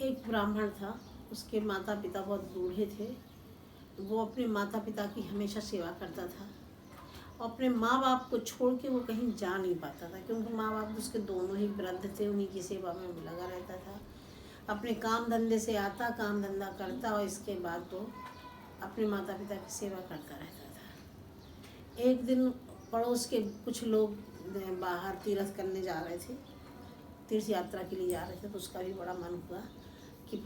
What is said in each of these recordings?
एक ब्राह्मण था, उसके माता पिता बहुत बूढ़े थे। वो अपने माता पिता की हमेशा सेवा करता था और अपने माँ बाप को छोड़ के वो कहीं जा नहीं पाता था, क्योंकि माँ बाप उसके दोनों ही वृद्ध थे, उन्हीं की सेवा में वो लगा रहता था। अपने काम धंधे से आता, काम धंधा करता और इसके बाद वो अपने माता पिता की सेवा करता रहता था। एक दिन पड़ोस के कुछ लोग बाहर तीर्थ करने जा रहे थे, तीर्थ यात्रा के लिए जा रहे थे, तो उसका भी बड़ा मन हुआ कि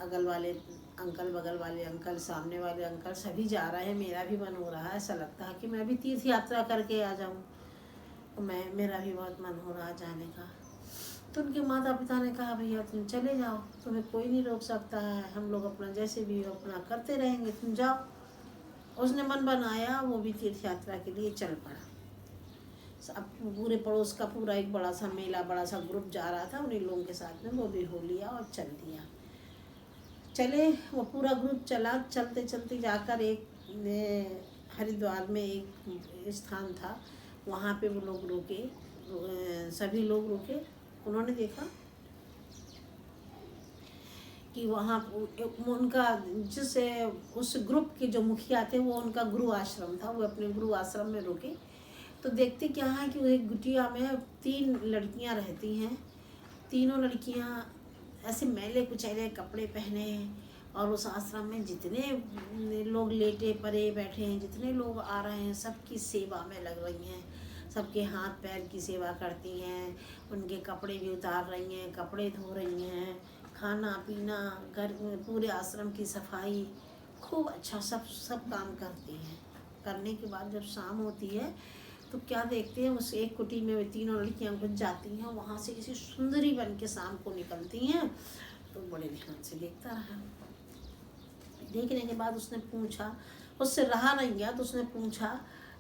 अगल वाले अंकल, बगल वाले अंकल, सामने वाले अंकल सभी जा रहे हैं, मेरा भी मन हो रहा है, ऐसा लगता है कि मैं भी तीर्थ यात्रा करके आ जाऊं। तो मेरा भी बहुत मन हो रहा जाने का। तो उनके माता पिता ने कहा, भैया तुम चले जाओ, तुम्हें कोई नहीं रोक सकता है, हम लोग अपना जैसे भी अपना करते रहेंगे, तुम जाओ। उसने मन बनाया, वो भी तीर्थ यात्रा के लिए चल पड़ा। अब पूरे पड़ोस का पूरा एक बड़ा सा मेला, बड़ा सा ग्रुप जा रहा था, उन्हीं लोगों के साथ में वो भी हो लिया और चल दिया। चले, वो पूरा ग्रुप चला। चलते चलते जाकर एक हरिद्वार में एक स्थान था, वहाँ पे वो लोग रुके, सभी लोग रुके। उन्होंने देखा कि वहाँ उनका जिस उस ग्रुप के जो मुखिया थे, वो उनका गुरु आश्रम था, वो अपने गुरु आश्रम में रुके। तो देखते क्या है कि एक गुटिया में 3 लड़कियाँ रहती हैं। तीनों लड़कियाँ ऐसे मैले कुचैले कपड़े पहने हैं, और उस आश्रम में जितने लोग लेटे पड़े बैठे हैं, जितने लोग आ रहे हैं, सबकी सेवा में लग रही हैं, सबके हाथ पैर की सेवा करती हैं, उनके कपड़े भी उतार रही हैं, कपड़े धो रही हैं, खाना पीना, घर पूरे आश्रम की सफाई, खूब अच्छा सब काम करती हैं। करने के बाद जब शाम होती है तो क्या देखते हैं, उस एक कुटी में वे तीनों लड़कियां घुस जाती हैं, वहाँ से किसी सुंदरी बन के शाम को निकलती हैं। तो बड़े ध्यान से देखता रहा। देखने के बाद उसने पूछा, उससे रहा नहीं गया, तो उसने पूछा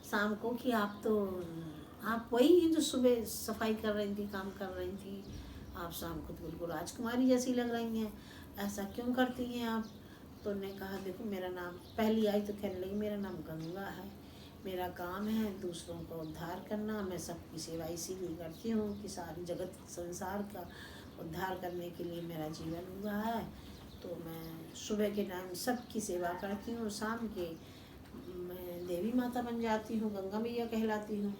शाम को कि आप वही हैं जो सुबह सफाई कर रही थी, काम कर रही थी? आप शाम को तो बिल्कुल राजकुमारी जैसी लग रही हैं, ऐसा क्यों करती हैं आप? तो उन्होंने कहा, देखो मेरा नाम, पहली आई तो कहने लगी, मेरा नाम गंगा है, मेरा काम है दूसरों का उद्धार करना, मैं सबकी सेवा इसीलिए करती हूँ कि सारी जगत संसार का उद्धार करने के लिए मेरा जीवन हुआ है। तो मैं सुबह के टाइम सबकी सेवा करती हूँ, शाम के मैं देवी माता बन जाती हूँ, गंगा मैया कहलाती हूँ।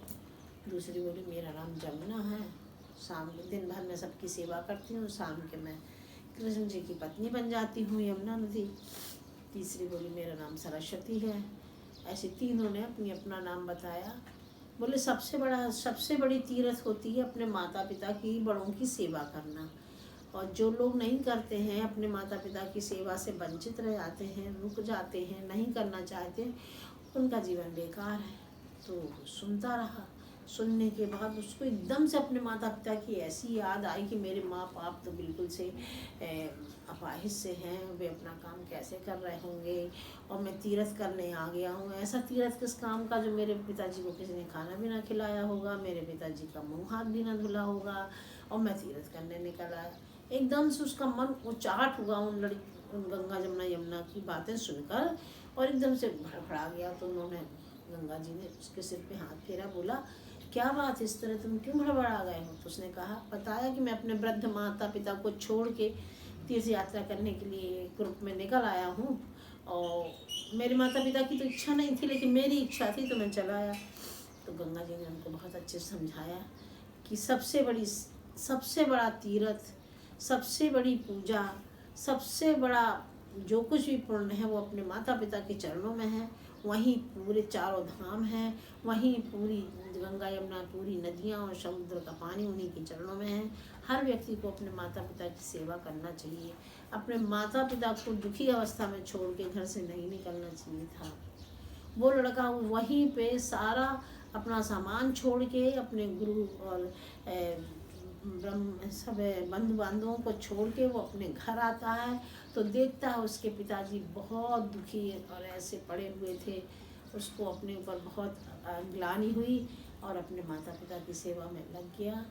दूसरी बोली, मेरा नाम जमुना है, शाम के दिन भर मैं सबकी सेवा करती हूँ, शाम के मैं कृष्ण जी की पत्नी बन जाती हूँ, यमुना नदी। तीसरी बोली, मेरा नाम सरस्वती है। ऐसे तीनों ने अपनी अपना नाम बताया। बोले सबसे बड़ी तीर्थ होती है अपने माता पिता की, बड़ों की सेवा करना। और जो लोग नहीं करते हैं, अपने माता पिता की सेवा से वंचित रह जाते हैं, रुक जाते हैं, नहीं करना चाहते, उनका जीवन बेकार है। तो सुनता रहा। सुनने के बाद उसको एकदम से अपने माता पिता की ऐसी याद आई कि मेरे माँ बाप तो बिल्कुल से अपाहिज से हैं, वे अपना काम कैसे कर रहे होंगे, और मैं तीर्थ करने आ गया हूँ। ऐसा तीर्थ किस काम का जो मेरे पिताजी को किसी ने खाना भी ना खिलाया होगा, मेरे पिताजी का मुँह हाथ भी ना धुला होगा, और मैं तीर्थ करने निकल आया। एकदम से उसका मन उचाट हुआ उन गंगा जमुना यमुना की बातें सुनकर, और एकदम से भड़बड़ा गया। तो उन्होंने, गंगा जी ने उसके सिर पे हाथ फेरा, बोला, क्या बात इस तरह तुम क्यों भड़बड़ा गए हो? तो उसने कहा, बताया कि मैं अपने वृद्ध माता पिता को छोड़ के तीर्थ यात्रा करने के लिए ग्रुप में निकल आया हूँ, और मेरे माता पिता की तो इच्छा नहीं थी, लेकिन मेरी इच्छा थी तो मैं चला आया। तो गंगा जी ने उनको बहुत अच्छे से समझाया कि सबसे बड़ा तीर्थ, सबसे बड़ी पूजा, सबसे बड़ा जो कुछ भी पुण्य है वो अपने माता पिता के चरणों में है। वहीं पूरे चारों धाम हैं, वहीं पूरी गंगा यमुना, पूरी नदियाँ और समुद्र का पानी उन्हीं के चरणों में है। हर व्यक्ति को अपने माता पिता की सेवा करना चाहिए। अपने माता पिता को दुखी अवस्था में छोड़ के घर से नहीं निकलना चाहिए था। वो लड़का वहीं पे सारा अपना सामान छोड़ के, अपने गुरु और ब्रह्म सब बंधु बांधवों को छोड़ के वो अपने घर आता है। तो देखता है उसके पिताजी बहुत दुखी और ऐसे पड़े हुए थे। उसको अपने ऊपर बहुत ग्लानि हुई और अपने माता पिता की सेवा में लग गया।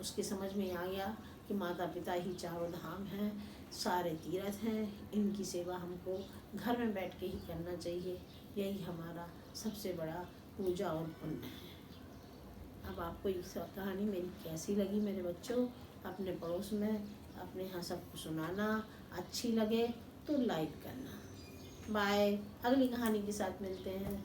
उसकी समझ में आ गया कि माता पिता ही चारों धाम हैं, सारे तीर्थ हैं, इनकी सेवा हमको घर में बैठ के ही करना चाहिए। यही हमारा सबसे बड़ा पूजा और पुण्य है। अब आपको ये कहानी मेरी कैसी लगी मेरे बच्चों? अपने पड़ोस में अपने यहाँ सबको सुनाना। अच्छी लगे तो लाइक करना। बाय। अगली कहानी के साथ मिलते हैं।